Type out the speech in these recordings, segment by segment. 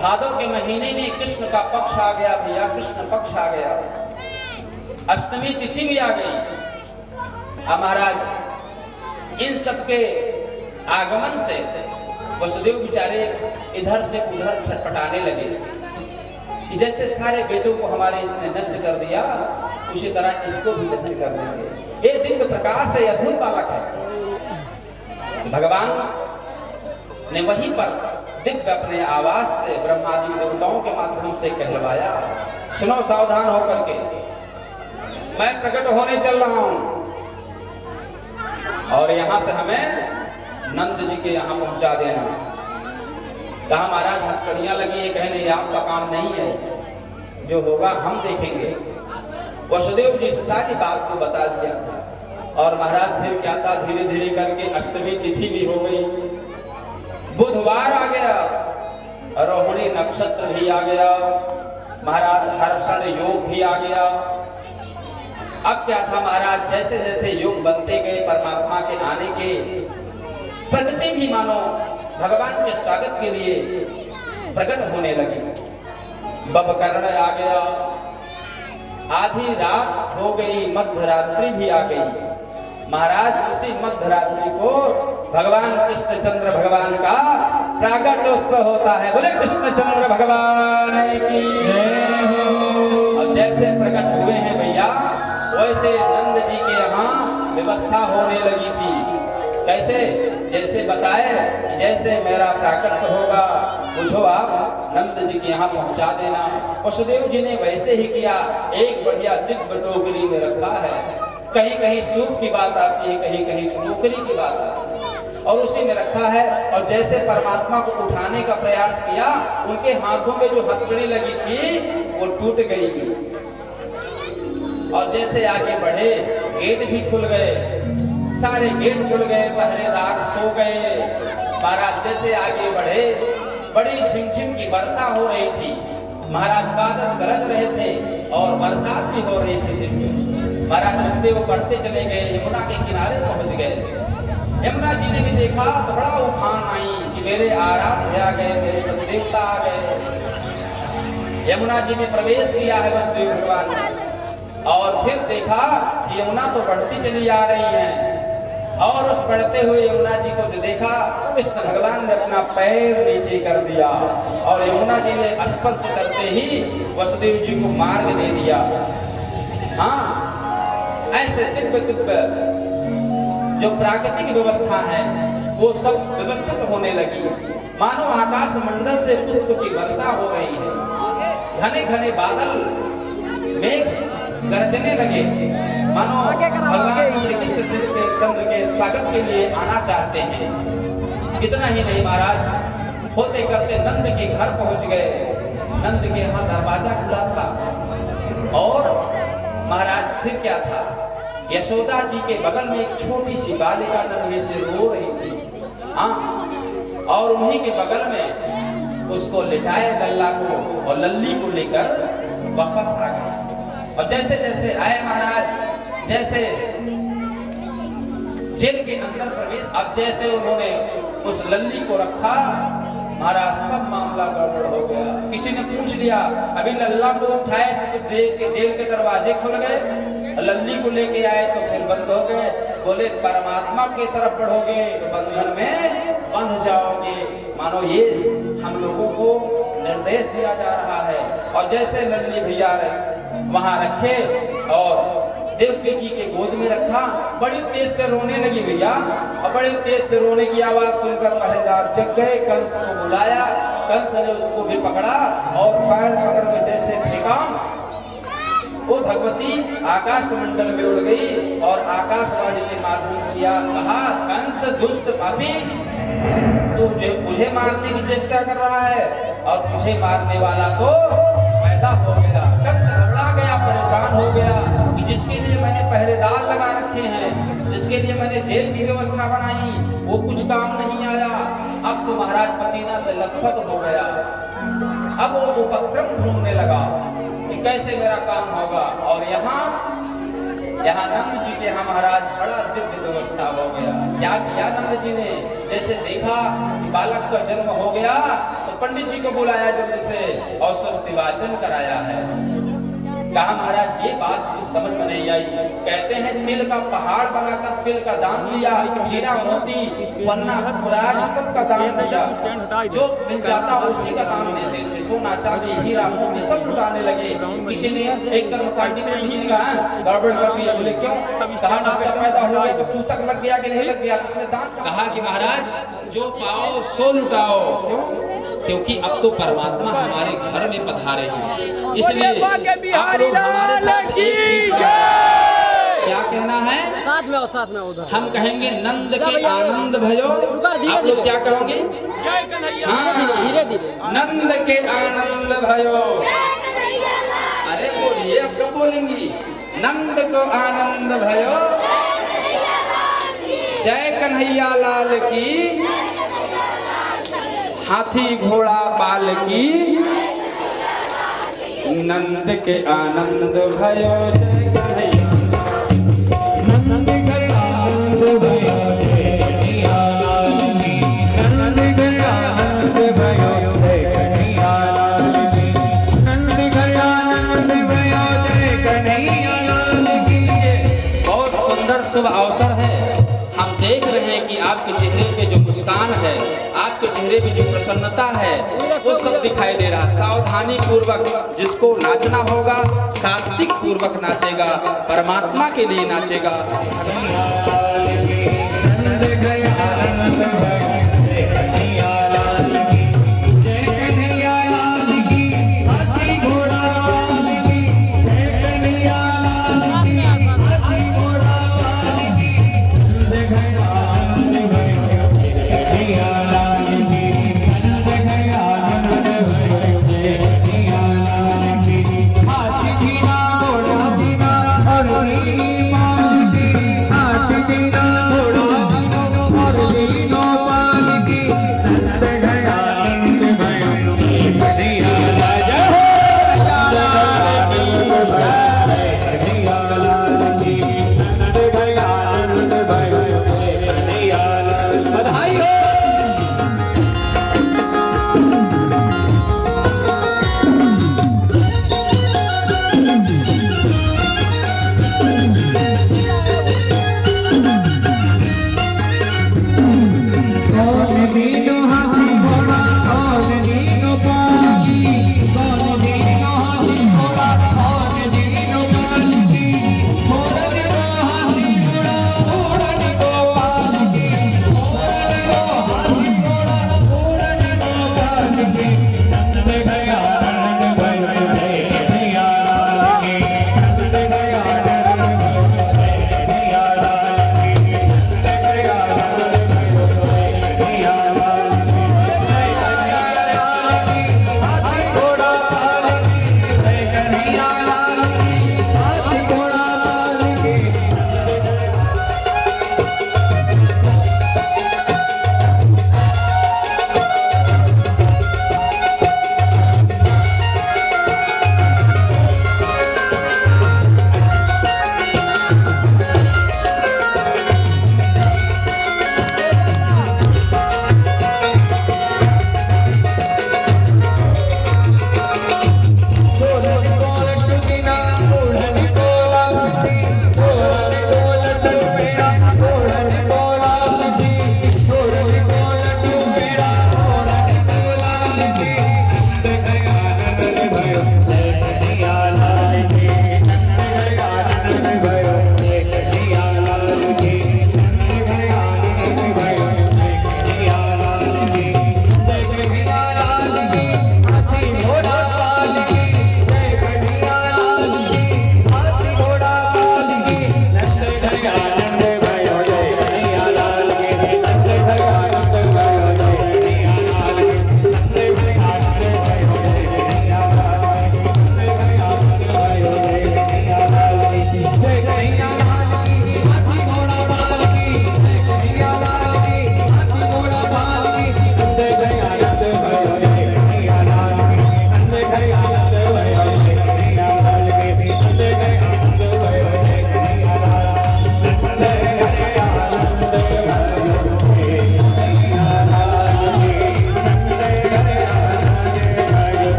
भादव के महीने में कृष्ण का पक्ष आ गया भैया, कृष्ण पक्ष आ गया, अष्टमी तिथि भी आ गई। अब महाराज इन सबके आगमन से वसुदेव बेचारे इधर से उधर छटपटाने लगे कि जैसे सारे वेदों को हमारे इसने नष्ट कर दिया, उसी तरह इसको भी नष्ट कर देंगे। ये दिव्य प्रकाश है, अद्भुत बालक है। भगवान ने वहीं पर दिव्य अपने आवाज से ब्रह्मादि देवताओं के माध्यम से कहलवाया, सुनो सावधान होकर के, मैं प्रकट होने चल रहा हूं और यहां से हमें नंद जी के यहां पहुंचा देना। कहा महाराज हथकड़ियां लगी है, कहे नहीं आपका काम नहीं है, जो होगा हम देखेंगे। वसुदेव जी से सारी बात को बता दिया और महाराज फिर क्या था, धीरे धीरे करके अष्टमी तिथि भी हो गई, बुधवार आ गया, रोहिणी नक्षत्र भी आ गया, महाराज हर्षण योग भी आ गया। अब क्या था महाराज, जैसे जैसे योग बनते गए परमात्मा के आने के, प्रकृति भी मानो भगवान के स्वागत के लिए प्रकट होने लगी। बबकर्ण आ गया, आधी रात हो गई, मध्य रात्रि भी आ गई। महाराज उसी मध्य रात्रि को भगवान कृष्णचंद्र भगवान का प्रागट्योत्सव होता है। बोले कृष्णचंद्र भगवान की जय हो। और जैसे प्रकट हुए हैं भैया, वैसे नंद जी के यहाँ व्यवस्था होने लगी थी। कैसे? जैसे बताए, जैसे मेरा प्राकट्य होगा मुझो आप नंद जी के यहाँ पहुँचा देना। वसुदेव जी ने वैसे ही किया, एक बढ़िया दिव्य टोकरी में रखा है। कहीं कहीं सूप की बात आती है, कहीं कहीं टोकरी की बात आती है, और उसी में रखा है। और जैसे परमात्मा को उठाने का प्रयास किया, उनके हाथों में जो हथकड़ी लगी थी वो टूट गई। और जैसे आगे बढ़े, गेट भी खुल गए, सारे गेट खुल गए, पहरेदार सो गए। महाराज जैसे आगे बढ़े, बड़ी झिमझिम की वर्षा हो रही थी। महाराज बादल गरज रहे थे और बरसात भी हो रही थी। महाराज वसुदेव बढ़ते चले गए, यमुना के किनारे पहुंच गए। यमुना जी ने भी देखा तो बड़ा उफान आई कि मेरे आराध्य आ गए, मेरे देवता आ गए। यमुना जी ने प्रवेश किया है वसुदेव भगवान ने, और फिर देखा कि यमुना तो बढ़ती चली आ रही है। और उस बढ़ते हुए यमुना जी को जो देखा, कृष्ण भगवान ने अपना पैर नीचे कर दिया और यमुना जी ने स्पर्श करते ही वसुदेव जी को मार्ग दे दिया। हाँ, ऐसे दिव्य दिव्य जो प्राकृतिक व्यवस्था है वो सब व्यवस्थित होने लगी। मानो आकाश मंडल से पुष्प की वर्षा हो रही है। घने घने बादल मेघ गरजने लगे, मानो भगवान श्री कृष्णचंद्र के स्वागत के लिए आना चाहते हैं। इतना ही नहीं महाराज, होते करते नंद के घर पहुंच गए। नंद के यहाँ दरवाजा खुला था और महाराज फिर क्या था, यशोदा जी के बगल में एक छोटी सी बालिका नन्ही से रो रही थी। हाँ, और उन्हीं के बगल में उसको लिटाए लल्ला को, और लल्ली को लेकर वापस आ गए। और जैसे जैसे आए महाराज, जैसे जेल के अंदर प्रवेश, अब जैसे उन्होंने उस लल्ली को रखा, महाराज सब मामला गड़बड़ हो गया। किसी ने पूछ लिया, अभी लल्ला को उठाए तो देख के जेल के दरवाजे खुल गए, लल्ली को लेके आए तो फिर बंद हो गए। बोले परमात्मा की तरफ बढ़ोगे तो बंधन में बंध जाओगे। मानो ये हम लोगों को निर्देश दिया जा रहा है। और जैसे लल्ली भैया वहां रखे और देवकी जी के गोद में रखा, बड़ी तेज से रोने लगी भैया। और बड़ी तेज से रोने की आवाज सुनकर पहरेदार जग गए, कंस को बुलाया। कंस ने उसको भी पकड़ा और पैर पकड़ के जैसे फेंका, वो भगवती आकाश मंडल में उड़ गई और आकाशवाणी के माध्यम से कहा, कंस दुष्ट पापी, तू मुझे मारने की चेष्टा कर रहा है और तुझे मारने वाला तो पैदा हो गया। कंस घबरा गया, परेशान हो गया कि जिसके लिए मैंने पहरेदार लगा रखे हैं, जिसके लिए मैंने जेल की व्यवस्था बनाई, वो कुछ काम नहीं आया। अब तो महाराज पसीना से लथपथ हो गया। अब वो उपक्रम ढूंढने लगा कि कैसे मेरा काम होगा। और यहाँ नंद जी के यहाँ महाराज बड़ा दिव्य व्यवस्था हो गया। क्या किया नंद जी ने, जैसे देखा कि बालक का जन्म हो गया तो पंडित जी को बुलाया जल्दी से और स्वस्ति वाचन कराया है। कहा महाराज ये बात समझ में नहीं आई। कहते हैं तिल का पहाड़ बनाकर तिल का दान दिया, हीरा मोती पन्ना राज सबका दान दिया, जो मिल जाता उसी का दान देते थे। सोना चांदी हीरा मोती सब लुटाने लगे। किसी ने एक कर्मकांडी ने कहा गड़बड़ कर दिया। बोले क्यों? कहा बच्चा पैदा हो गया तो सूतक लग गया कि नहीं लग गया? उसने दान कहा कि महाराज जो पाओ सो लुटाओ। क्योंकि अब तो परमात्मा हमारे घर में पधारे हैं, इसलिए आप लोग हमारे साथ एक चीज क्या कहना है? साथ में उधर हम कहेंगे नंद के आनंद भयो। आप लोग क्या कहोगे? जय कन्हैया। धीरे धीरे नंद के आनंद भयो। अरे बोलिए, अब कब बोलेंगी? नंद को आनंद भयो, जय कन्हैया लाल की, हाथी घोड़ा पाल की, नंद के आनंद भयो, जय कन्हैया नंद के आनंद भयो, जय कन्हैया लाल की, नंद के आनंद भयो, जय कन्हैया लाल की, नंद के आनंद भयो, जय कन्हैया लाल की। बहुत सुंदर शुभ अवसर है। हम देख रहे हैं कि आपके चेहरे पे जो मुस्कान है, आपके चेहरे पे जो प्रसन्नता है, वो सब दिखाई दे रहा। सावधानी पूर्वक जिसको नाचना होगा सात्विक पूर्वक नाचेगा, परमात्मा के लिए नाचेगा।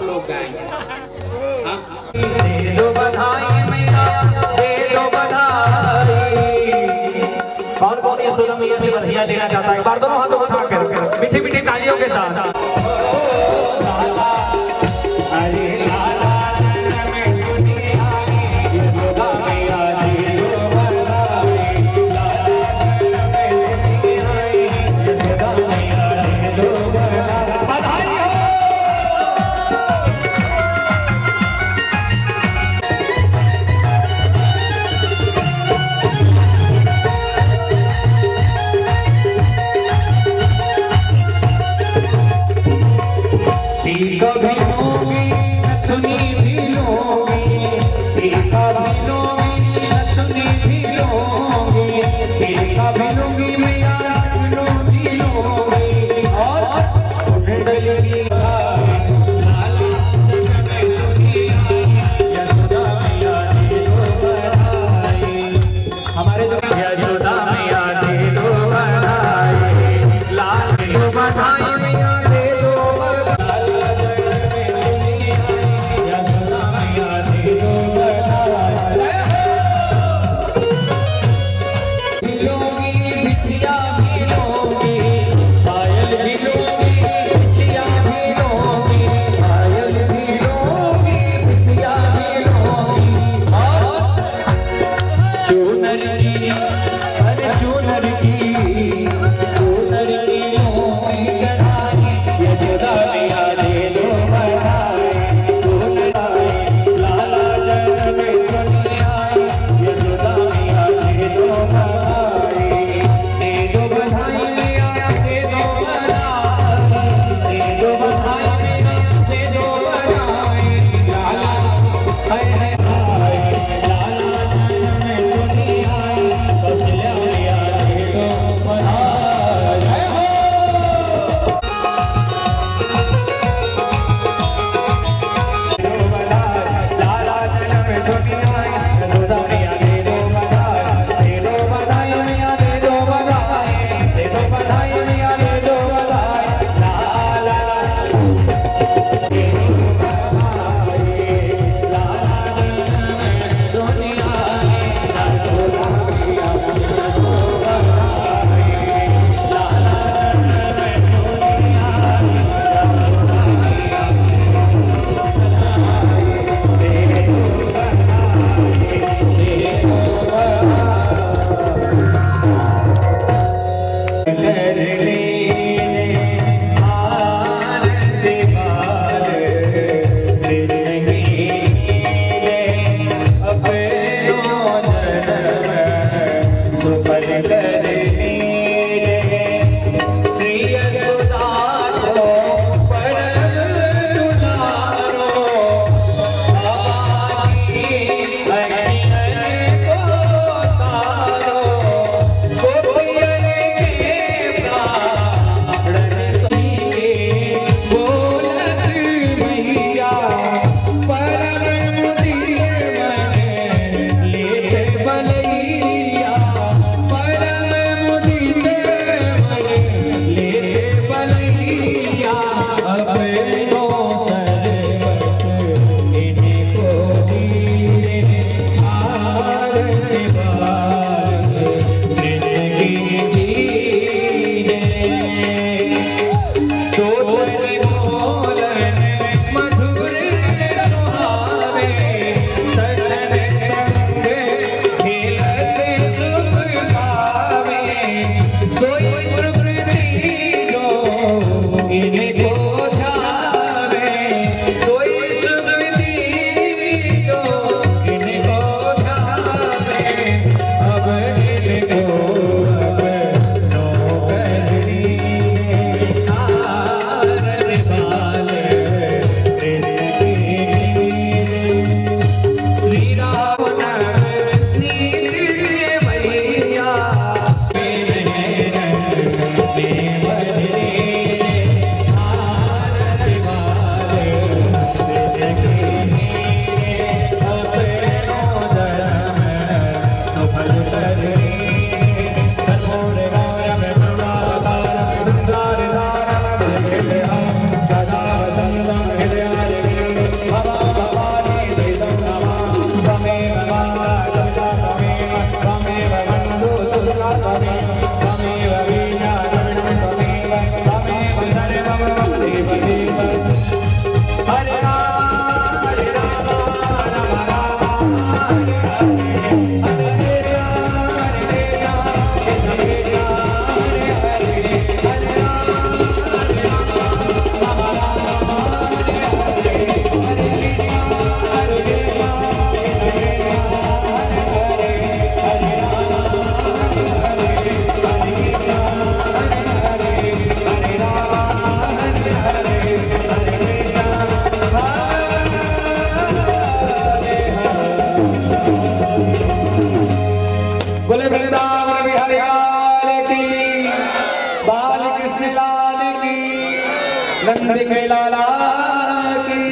आप लोग गाएंगे। हाँ? दे दो बधाई मैया, दे दो बधाई। कौन कौन ये सोलह मैया से बधाइयाँ देना चाहता है? एक बार दोनों हाथों को उठाकर मीठी मीठी तालियों के साथ। के लाला की।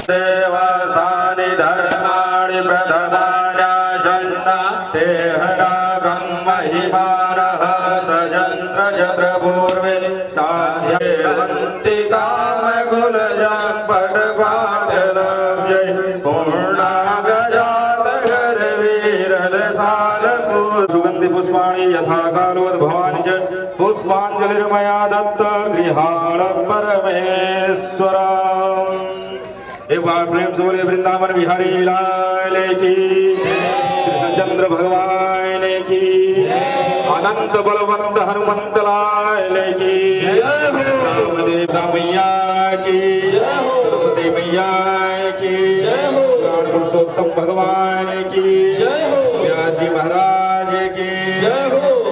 देवस्थानि धर्माणि प्रथमान्यासन्ना ते हरागं महिमानः सजन्द्रजत्रपूर्वे साध्यवन्ति कामकुलजं पटपाटलब्जै पूर्णागजातगर्वीरलसालपु सुगन्धि पुष्पाणि यथा कालोद् भवानि च पुष्पाञ्जलिर्मया दत्त गृहाण परमेश्वरा। एक बार प्रेम से बोले वृंदावन बिहारी लाल की, कृष्णचंद्र भगवान की, अनंत बलवंत हनुमंत लाल की, रामदेवता मैया की, सरस्वती मैया की, ज्ञान पुरुषोत्तम भगवान की, व्यास जी महाराज की,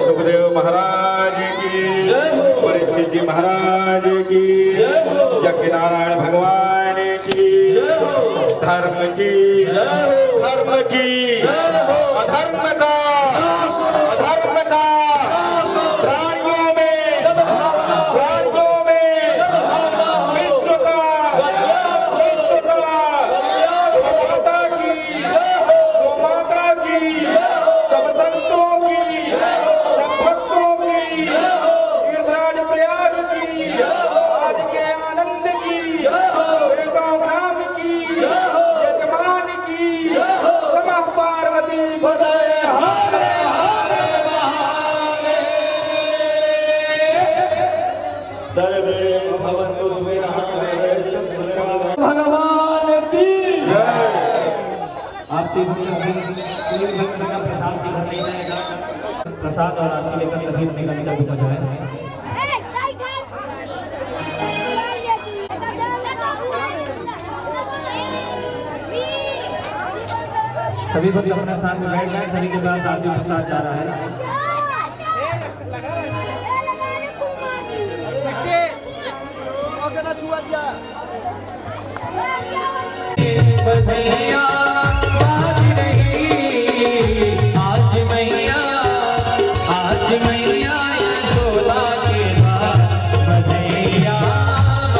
सुखदेव महाराज की, परीक्षित जी महाराज की, यज्ञ नारायण भगवान की, धर्म की, धर्म की, अधर्म का, अधर्म का, प्राणियों में, विश्व का, विश्व का, माता की, माता की, सब संतों की, सब भक्तों की, गिरिराज प्रयाग की, आज के आनंद की, बेगांव राम की, यजमान की, नमः पार्वती पतये हरे हरे सर्वे भवन्तु सुखिनः भगवान की आरती कोई भक्त का प्रसाद की घर नहीं जाएगा, प्रसाद और आरती लेकर तभी अपने गंतव्य को पहुंचाए। सभी भक्त अपने स्थान में बैठ गए, सभी के पास आरती प्रसाद जा रहा है। बधैया आज नहीं, आज मैया, आज मैया यशोदा के बाद बधैया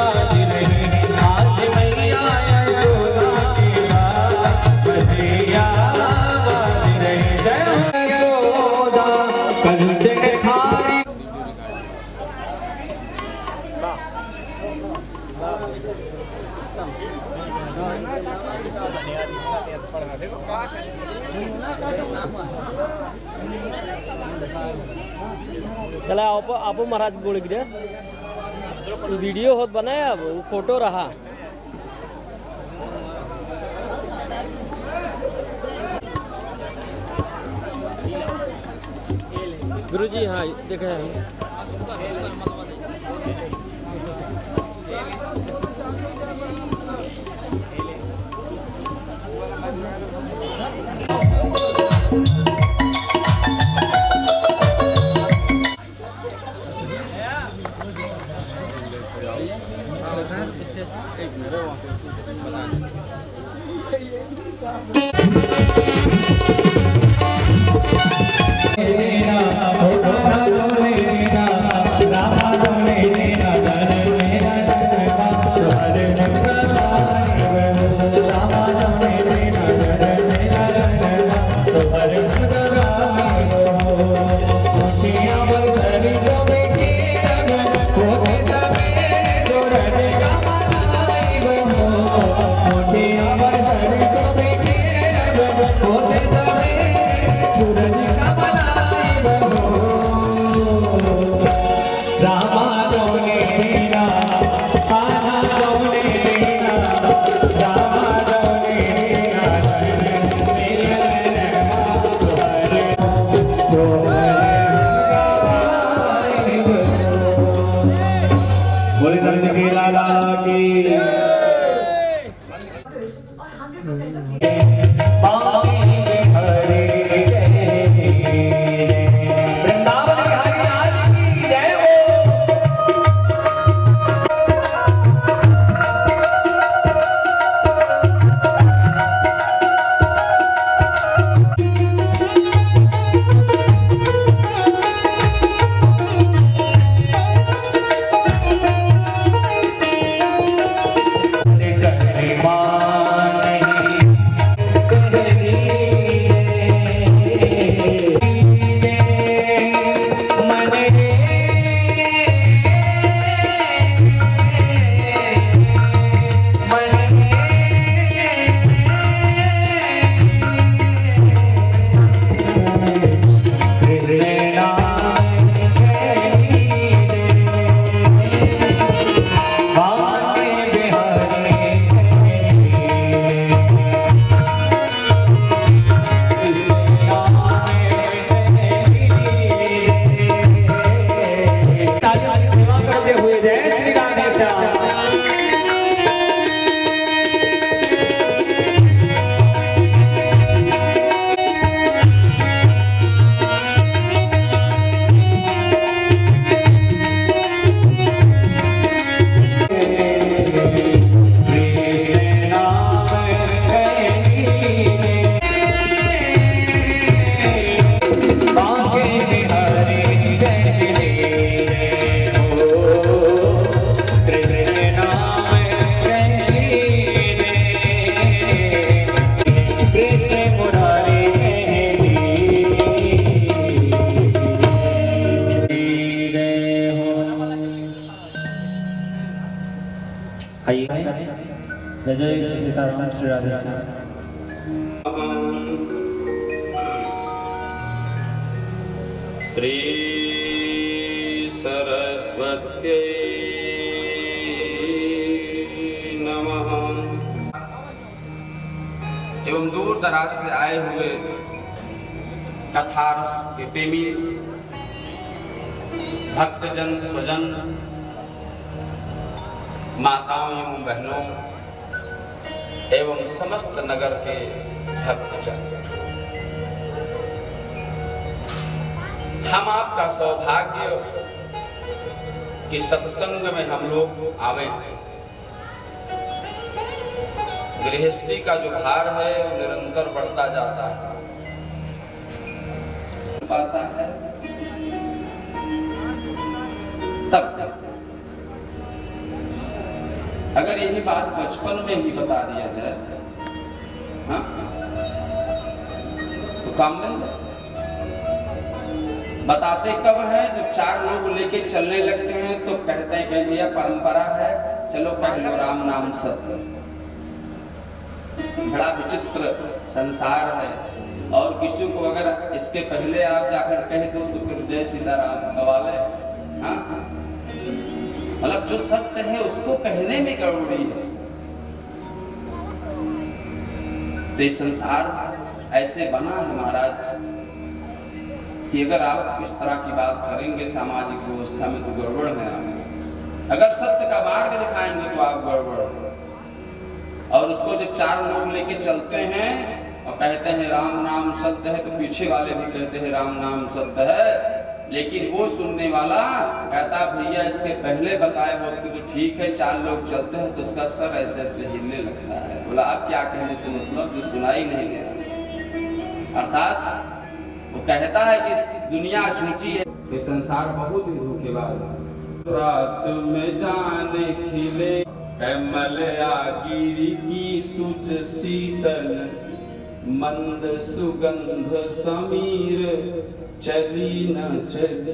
आज नहीं, आज मैया यशोदा के बाद बधैया आज नहीं। जय यशोदा कंचन थारी। चला आप महाराज बोल गिरे वीडियो होत बनाए, अब वो फोटो रहा। गुरुजी हाँ देखे हैं। जय जय श्री सीताराम श्री राधे श्याम। श्री सरस्वत्यै नमः। एवं दूर दराज से आए हुए कथारस के प्रेमी भक्तजन, स्वजन, माताओं एवं बहनों एवं समस्त नगर के भक्तजन, हम आपका सौभाग्य कि सत्संग में हम लोग आवे। गृहस्थी का जो भार है निरंतर बढ़ता जाता है, पाता है तब अगर यही बात बचपन में ही बता दिया जाए, हाँ, तो काम मिल जाए। बताते कब है? जब चार लोग लेके चलने लगते हैं तो कहते हैं कि भैया परंपरा है, चलो पढ़ लो राम नाम सत्य। बड़ा विचित्र संसार है, और किसी को अगर इसके पहले आप जाकर कह दो तो फिर जय सीताराम गवाले। हाँ, मतलब जो सत्य है उसको कहने में गड़बड़ी है। तो ये संसार ऐसे बना है महाराज कि अगर आप इस तरह की बात करेंगे सामाजिक व्यवस्था में तो गड़बड़ है। आप अगर सत्य का मार्ग दिखाएंगे तो आप गड़बड़। और उसको जब चार लोग लेके चलते हैं और कहते हैं राम नाम सत्य है, तो पीछे वाले भी कहते हैं राम नाम सत्य है, लेकिन वो सुनने वाला कहता भैया इसके पहले बताए होते तो ठीक है। चार लोग चलते हैं तो उसका सर ऐसे ऐसे हिलने लगता है। बोला आप क्या कहने से मतलब, जो सुनाई नहीं दे रहा। अर्थात वो कहता है कि दुनिया झूठी है, ये संसार बहुत ही धोखेबाज। रात में जाने खिले कमलया गिरी की सुच शीतल, मंद सुगंध समीर चली न चली।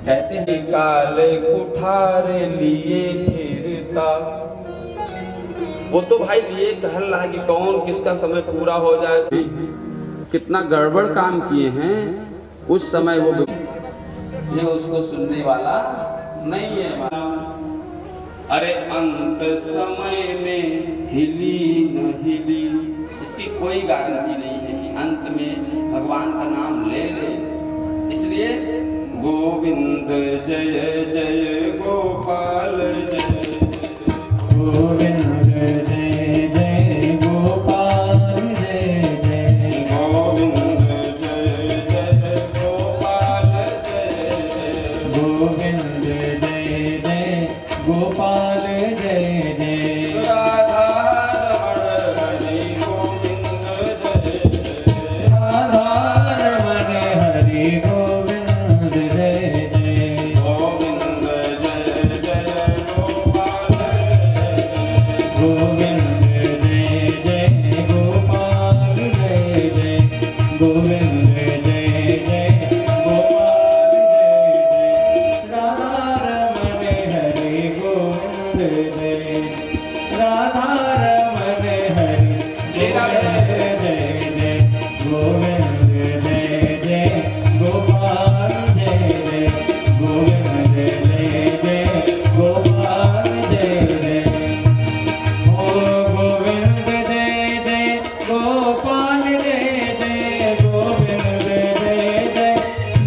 कहते हैं काले कुठारे लिए फिरता, वो तो भाई लिए टहल रहा है कि कौन किसका समय पूरा हो जाए। कितना गड़बड़ काम किए हैं उस समय वो, ये उसको सुनने वाला नहीं है। अरे अंत समय में हिली न हिली, इसकी कोई गारंटी नहीं है कि अंत में भगवान का नाम ले ले। इसलिए गोविंद जय जय गोपाल जय, गोविंद जय जय गोपाल जय जय, गोविंद जय जय गोपाल जय जय, गोविंद जय जय गोपाल जय जय, राधा रमण हरि गोविंद जय जय, राधा रमण हरि गोविंद जय जय, गोविंद जय जय गोपाल जय जय, गोविंद जय जय गोपाल जय जय, गोविंद जय जय गोपाल जय जय, राधा रमण हरि गोविंद जय, राधा रमण हरि गोविंद जय जय, गोविंद जय जय गोपाल जय जय, गोविंद जय जय गोपाल जय जय, ओ गोविंद जय जय गोपाल जय जय, गोविंद जय जय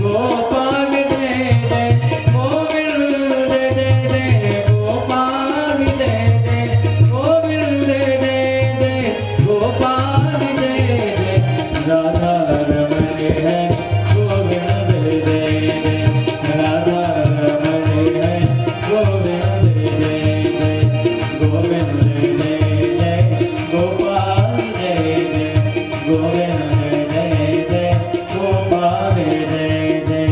गोपाल जय जय, गोविंद जय जय गोपाल जय जय, गोविंद जय जय गोपाल जय जय, राधा रमण है गोविंद जय जय, राधा रमण है गोविंद जय जय, गोविंद जय जय गोपाल जय जय, गोविंद जय जय गोपाल जय जय,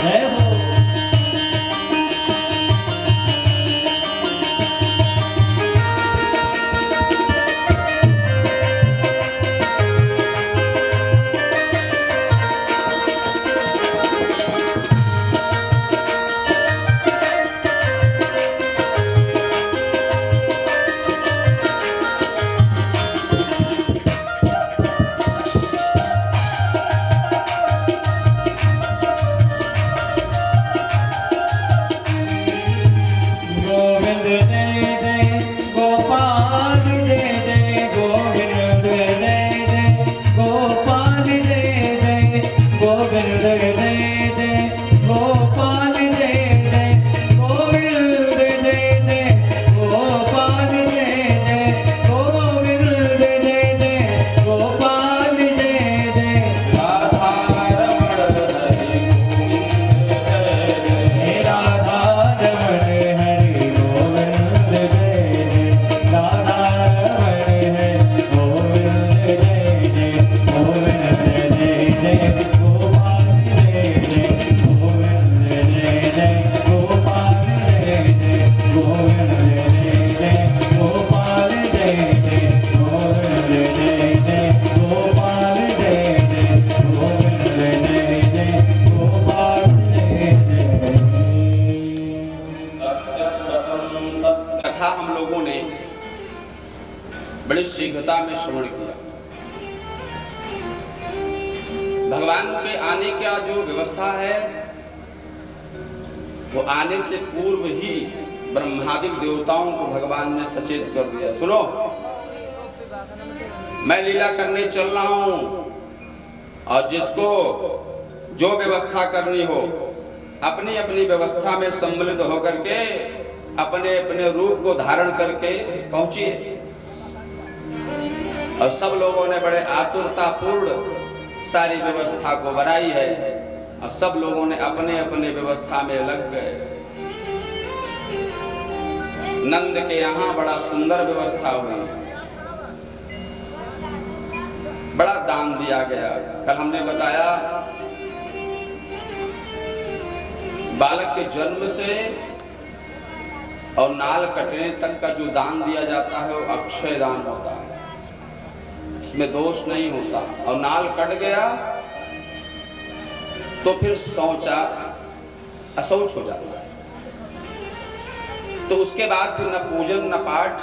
जय हो। बड़ी शीघ्रता में श्रवण किया। भगवान के आने का जो व्यवस्था है वो आने से पूर्व ही ब्रह्मादिक देवताओं को भगवान ने सचेत कर दिया। सुनो, मैं लीला करने चल रहा हूं और जिसको जो व्यवस्था करनी हो अपनी अपनी व्यवस्था में सम्मिलित होकर के अपने अपने रूप को धारण करके पहुंचिए। और सब लोगों ने बड़े आतुरतापूर्ण सारी व्यवस्था को बनाई है और सब लोगों ने अपने अपने व्यवस्था में लग गए। नंद के यहाँ बड़ा सुंदर व्यवस्था हुई, बड़ा दान दिया गया। कल हमने बताया बालक के जन्म से और नाल कटने तक का जो दान दिया जाता है वो अक्षय दान होता है, इसमें दोष नहीं होता। और नाल कट गया तो फिर शौचा अशौच हो जाता है, तो उसके बाद फिर न पूजन न पाठ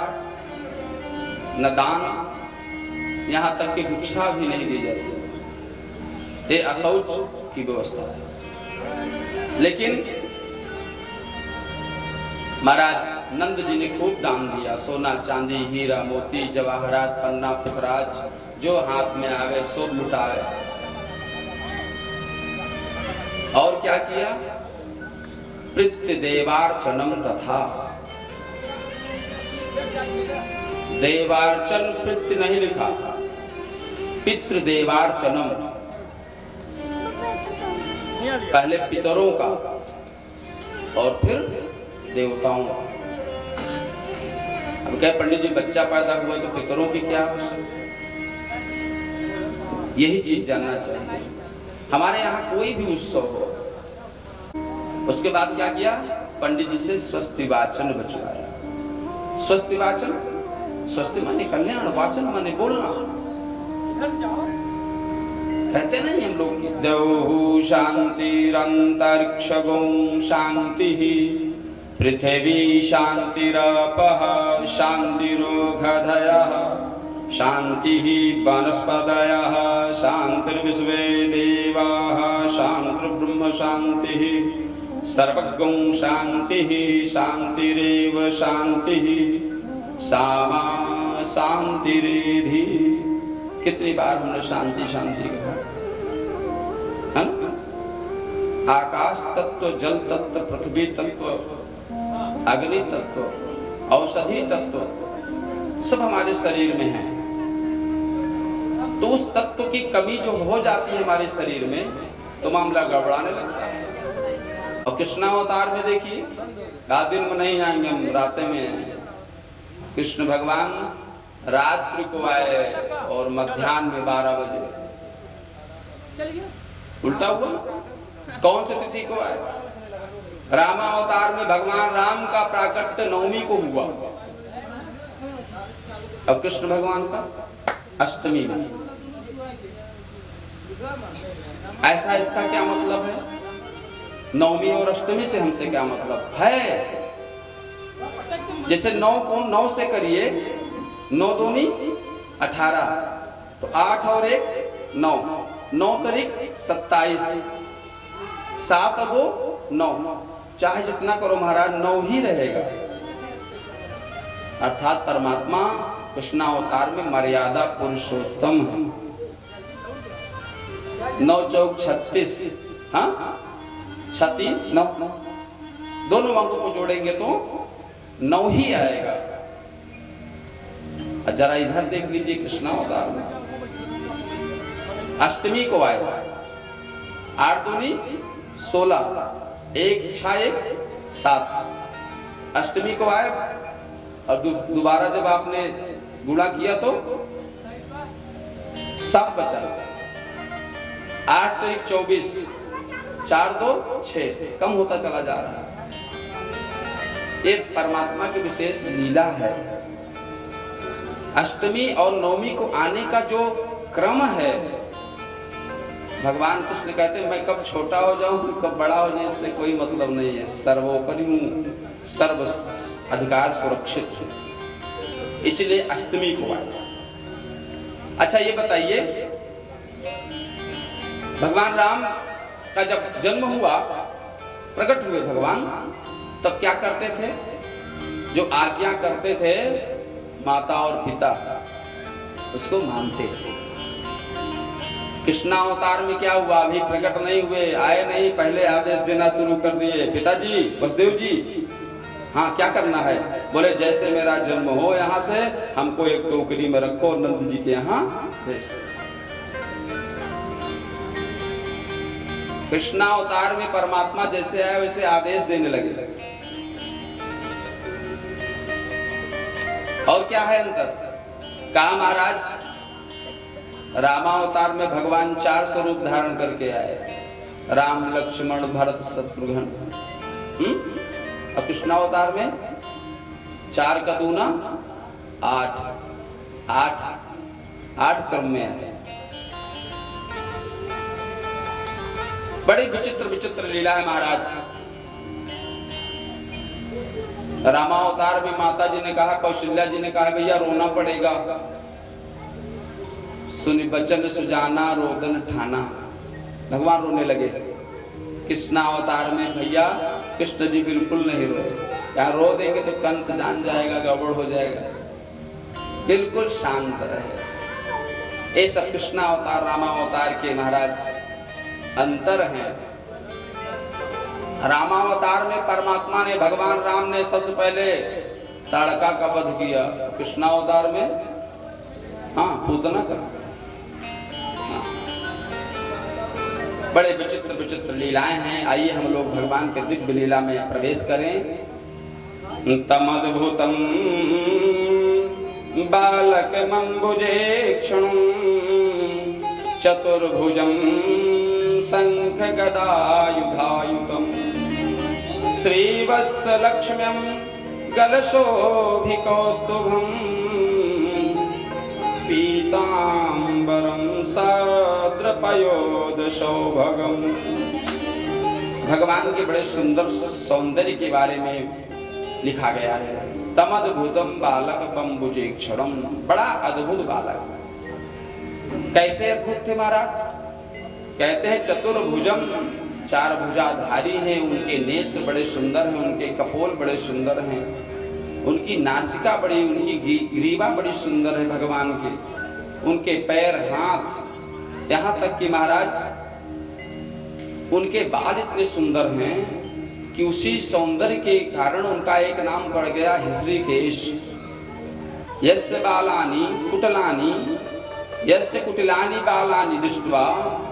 न दान, यहां तक कि भिक्षा भी नहीं दी जाती। ये अशौच की व्यवस्था है। लेकिन महाराज नंद जी ने खूब दान दिया, सोना चांदी हीरा मोती जवाहरात पन्ना पुखराज जो हाथ में आवे सो लुटाए। और क्या किया? पितृ देवार्चनम तथा, देवार्चन पितृ नहीं लिखा, पितृ देवार्चनम, पहले पितरों का और फिर देवताओं का। अब क्या पंडित जी बच्चा पैदा हुआ तो पितरों की क्या आवश्यकता? यही चीज जानना चाहिए। हमारे यहाँ कोई भी उत्सव हो, उसके बाद क्या किया? पंडित जी से स्वस्ति वाचन बचवाया। स्वस्ति वाचन, स्वस्ति माने कल्याण, वाचन माने बोलना। कहते नहीं हम लोग देवहु शांतिरंतरिक्षगो शांति, पृथ्वी शांतिरपः शांतिरोगधयः, शांति वनस्पतयः शांतिर्विश्वे देवाः, शांतिर्ब्रह्म शांतिः, सर्वगं शांतिः शांतिरेव शांतिः, सामा शांतिरेधि। कितनी बार हमने शांति शांति कहा है? आकाश तत्व, जल तत्व, पृथ्वी तत्व, अग्नि तत्व, औषधि तत्व सब हमारे शरीर में है। तो उस तत्व की कमी जो हो जाती है हमारे शरीर में तो मामला गड़बड़ाने लगता है। और कृष्णावतार में देखिए, रात दिन में नहीं आएंगे हम, रातें में आएंगे। कृष्ण भगवान रात्रि को आए और मध्याह्न में 12 बजे, उल्टा हुआ। कौन से तिथि को आए? रामावतार में भगवान राम का प्राकट्य नवमी को हुआ, अब कृष्ण भगवान का अष्टमी में। ऐसा इसका क्या मतलब है? नवमी और अष्टमी से हमसे क्या मतलब है? जैसे 9 को 9 से करिए, 9 दूनी 18, तो 8 और 1 9, 9 तारीख 27, 7 और 2 9, चाहे जितना करो महाराज 9 ही रहेगा। अर्थात परमात्मा कृष्णावतार में मर्यादा पुरुषोत्तम है। 9 चौक 36, हाँ 36 9, दोनों अंकों को जोड़ेंगे तो 9 ही आएगा। जरा इधर देख लीजिए कृष्णावतार में अष्टमी को आएगा, 8 दूनी 16, 1 6 1 7, अष्टमी को आए और दोबारा जब आपने गुणा किया तो 7 बचा, 8 तारीख 24, 4 2 6, कम होता चला जा रहा है। ये परमात्मा की विशेष लीला है। अष्टमी और नवमी को आने का जो क्रम है, भगवान कृष्ण कहते हैं मैं कब छोटा हो जाऊं कब बड़ा हो जाए इससे कोई मतलब नहीं है, सर्वोपरि हूं, सर्व अधिकार सुरक्षित है, इसलिए अष्टमी को आया। अच्छा ये बताइए, भगवान राम का जब जन्म हुआ, प्रकट हुए भगवान, तब क्या करते थे? जो आज्ञा करते थे माता और पिता, उसको मानते थे। कृष्णावतार में क्या हुआ? अभी प्रकट नहीं हुए, आए नहीं, पहले आदेश देना शुरू कर दिए, पिताजी वसुदेव जी, हाँ क्या करना है? बोले जैसे मेरा जन्म हो यहाँ से हमको एक टोकरी में रखो, नंद जी के यहाँ भेजो। कृष्णावतार में परमात्मा जैसे आए वैसे आदेश देने लगे। और क्या है अंतर? कहा महाराज, रामावतार में भगवान 4 स्वरूप धारण करके आए, राम लक्ष्मण भरत शत्रुघ्न। और कृष्णावतार में 4 का दूना 8 क्रम में आए। बड़ी विचित्र विचित्र लीला है महाराज। रामावतार में माता जी ने कहा, कौशल्या जी ने कहा भैया रोना पड़ेगा, सुनि बचन सुजाना रोदन ठाना, भगवान रोने लगे। कृष्णावतार में भैया कृष्ण जी बिल्कुल नहीं रोए, यहाँ रो देंगे तो कंस जान जाएगा, गड़बड़ हो जाएगा, बिल्कुल शांत रहे। ये सब कृष्णावतार रामावतार के महाराज अंतर हैं। रामावतार में परमात्मा ने, भगवान राम ने सबसे पहले ताड़का का वध किया, कृष्णावतार में हाँ पूतना का। बड़े विचित्र विचित्र लीलाएं हैं। आइए हम लोग भगवान के दिव्य लीला में प्रवेश करें। तमद्भुतम बालकमंबुजेक्षणं चतुर्भुजं शंख गदायुधायुतं श्रीवत्सलक्ष्म्यं गलशोभिकौस्तुभं पीतांबरं साद्रपयोदशौभगं। भगवान के बड़े सुंदर सौंदर्य के बारे में लिखा गया है। तमद्भुतम बालक बंबुजेक्षणम, बड़ा अद्भुत बालक। कैसे अद्भुत थे महाराज? कहते हैं चतुर्भुजम, 4 भुजाधारी हैं, उनके नेत्र बड़े सुंदर हैं, उनके कपोल बड़े सुंदर हैं, उनकी नासिका बड़ी, उनकी ग्रीवा बड़ी सुंदर है भगवान के, उनके पैर हाथ, यहाँ तक कि महाराज उनके बाल इतने सुंदर हैं कि उसी सौंदर्य के कारण उनका एक नाम पड़ गया हृषिकेश। यस्य बालानि कुटलानि, यस्य कुटिलानि बालानि दृष्ट्वा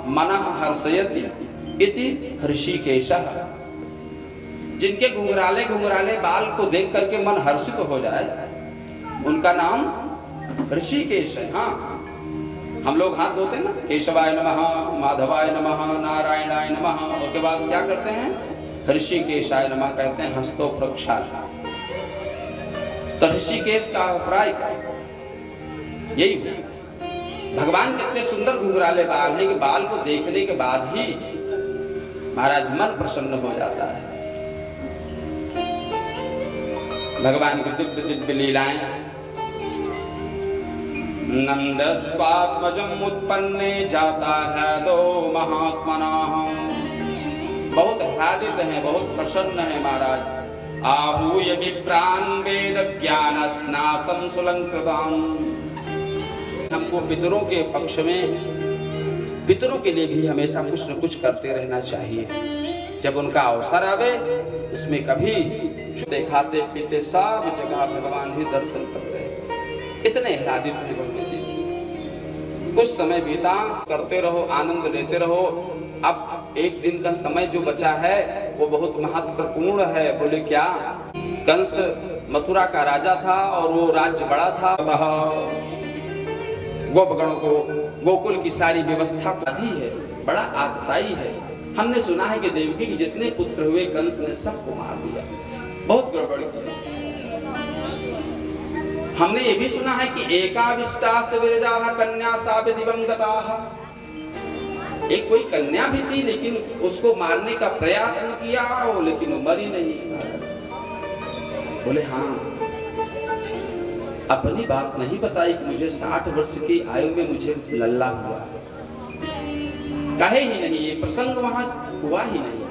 मनः हर्षयति इति हृषिकेशः। जिनके घुंघराले घुंघराले बाल को देख करके मन हर्षित हो जाए, उनका नाम हृषिकेश है। हाँ, हम लोग हाथ धोते हैं ना, केशवाय नमः, माधवाय नमः, नारायणाय नमः, उसके बाद क्या करते हैं? हृषिकेशाय नमः कहते हैं, हस्तो प्रक्षाल। तो हृषिकेश का अभिप्राय यही है। भगवान कितने सुंदर घुंघराले बाल हैं कि बाल को देखने के बाद ही महाराज मन प्रसन्न हो जाता है। भगवान की दिव्य दिव्य लीलाएं। नंदस्वात्मजम उत्पन्ने जाता है दो महात्मनाः, बहुत ह्लादित हैं, बहुत प्रसन्न है महाराज। आहूय विप्रान वेद ज्ञान स्नातम सुलंकृताम। हमको पितरों के पक्ष में, पितरों के लिए भी हमेशा कुछ न कुछ करते रहना चाहिए। जब उनका अवसर आवे उसमें कभी खाते पीते सब जगह भगवान ही दर्शन करते हैं, इतने ह्लादित हैं भगवती। कुछ समय बीता, करते रहो, आनंद लेते रहो। अब एक दिन का समय जो बचा है वो बहुत महत्वपूर्ण है। बोले क्या? कंस मथुरा का राजा था और वो राज्य बड़ा था, गोपगणों को गोकुल की सारी व्यवस्था दी है, बड़ा आतताई है। हमने सुना है कि देवकी के जितने पुत्र हुए कंस ने सबको मार दिया, बहुत गड़बड़ किया। हमने ये भी सुना है कि एकाविष्टाश्च विरजाः कन्या साभि दिवंगताः। एक कोई कन्या भी थी लेकिन उसको मारने का प्रयत्न किया, लेकिन वो मरी नहीं। बोले हाँ, अपनी बात नहीं बताई कि मुझे 60 वर्ष की आयु में मुझे लल्ला हुआ, कहे ही नहीं, ये प्रसंग वहां हुआ ही नहीं।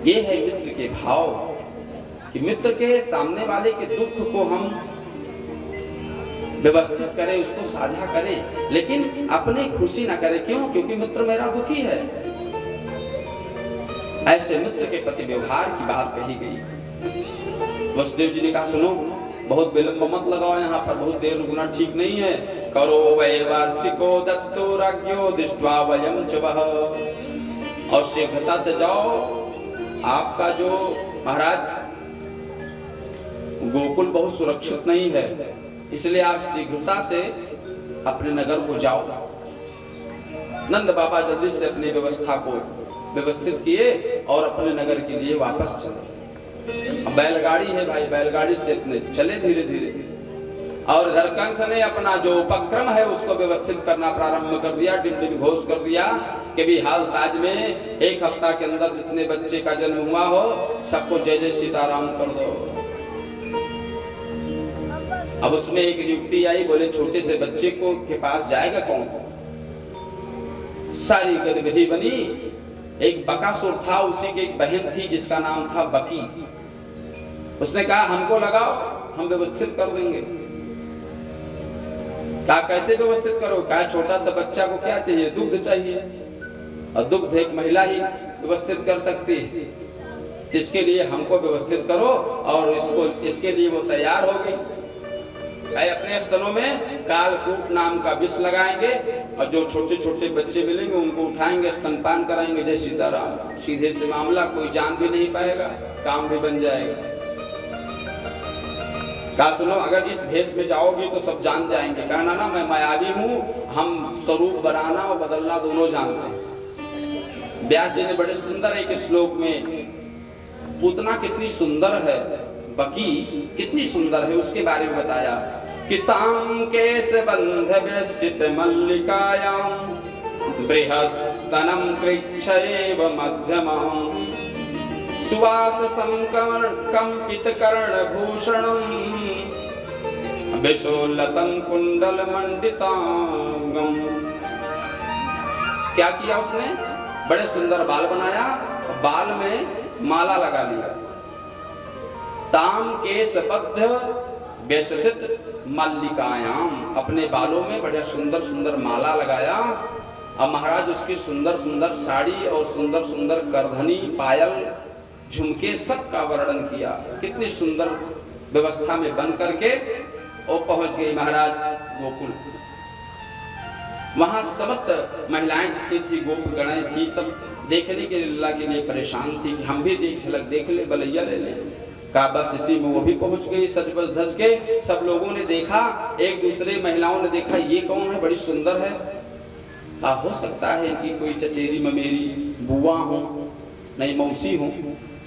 ये है मित्र के भाव कि मित्र के सामने वाले के दुख को हम व्यवस्थित करें, उसको साझा करें, लेकिन अपनी खुशी ना करें। क्यों? क्योंकि मित्र मेरा दुखी है। ऐसे मित्र के प्रति व्यवहार की बात कही गई। वसुदेव जी ने कहा सुनो, बहुत विलंब मत लगाओ, यहाँ पर बहुत देर रुकना ठीक नहीं है। करो वै वार्षिको दत्तो राज्ञो दृष्ट्वा वयं च वः, और शीघ्रता से जाओ। आपका जो महाराज गोकुल बहुत सुरक्षित नहीं है, इसलिए आप शीघ्रता से अपने नगर को जाओ। नंद बाबा जल्दी से अपनी व्यवस्था को व्यवस्थित किए और अपने नगर के लिए वापस चले। अब बैलगाड़ी है भाई, बैलगाड़ी से अपने चले धीरे धीरे। और इधर कंस ने अपना जो उपक्रम है उसको व्यवस्थित करना प्रारंभ कर दिया, डिंडिम घोष कर दिया कि भी हाल ताज में 1 हफ्ता के अंदर जितने बच्चे का जन्म हुआ हो सबको जय जय सीताराम कर दो। अब उसमें एक युक्ति आई, बोले छोटे से बच्चे को के पास जाएगा कौन? सारी गतिविधि बनी। एक बकासुर था, उसी की एक बहन थी जिसका नाम था बकी। उसने कहा हमको लगाओ, हम व्यवस्थित कर देंगे। कहा कैसे व्यवस्थित करो? कहा छोटा सा बच्चा को क्या चाहिए? दुग्ध चाहिए, और दुग्ध एक महिला ही व्यवस्थित कर सकती है। इसके लिए हमको व्यवस्थित करो, और इसके लिए वो तैयार हो गई। अपने स्तनों में कालकूट नाम का विष लगाएंगे, और जो छोटे छोटे बच्चे मिलेंगे उनको उठाएंगे, स्तनपान कराएंगे। जय सीताराम। सीधे से मामला, कोई जान भी नहीं पाएगा, काम भी बन जाएगा। कहा सुनो, अगर इस भेष में जाओगी तो सब जान जाएंगे। कहा ना मैं मायावी हूँ, हम स्वरूप बनाना और बदलना दोनों जानते हैं। व्यास जी ने बड़े सुंदर एक श्लोक में पूतना कितनी सुंदर है, बकी कितनी सुंदर है, उसके बारे में बताया कि ताम केश बंध व्यस्थित मल्लिकायाम बृहत् स्तनम कृच्छैव मध्यमाम सुवास संकर्ण कंपित कर्ण भूषणम विशोलतन कुंडल मंडितांगम। क्या किया उसने? बड़े सुंदर बाल बनाया, बाल में माला लगा लिया। ताम केश बद्ध व्यस्थित मल्लिकायाम, अपने बालों में बड़े सुंदर सुंदर माला लगाया। अब महाराज उसकी सुंदर सुंदर साड़ी और सुंदर सुंदर करधनी, पायल, झुमके सब का वर्णन किया। कितनी सुंदर व्यवस्था में बन करके वो पहुंच गई महाराज गोकुल। वहां समस्त महिलाएं जितनी थी, गोप गणाएं थी, सब देखने के लीला के लिए परेशान थी कि हम भी एक झलक देख ले, बलैया ले ले। का बस इसी में वो भी पहुंच गई सज बज धज के। सब लोगों ने देखा, एक दूसरे महिलाओं ने देखा, ये कौन है, बड़ी सुंदर है। हो सकता है कि कोई चचेरी ममेरी बुआ हो, नहीं मौसी हो,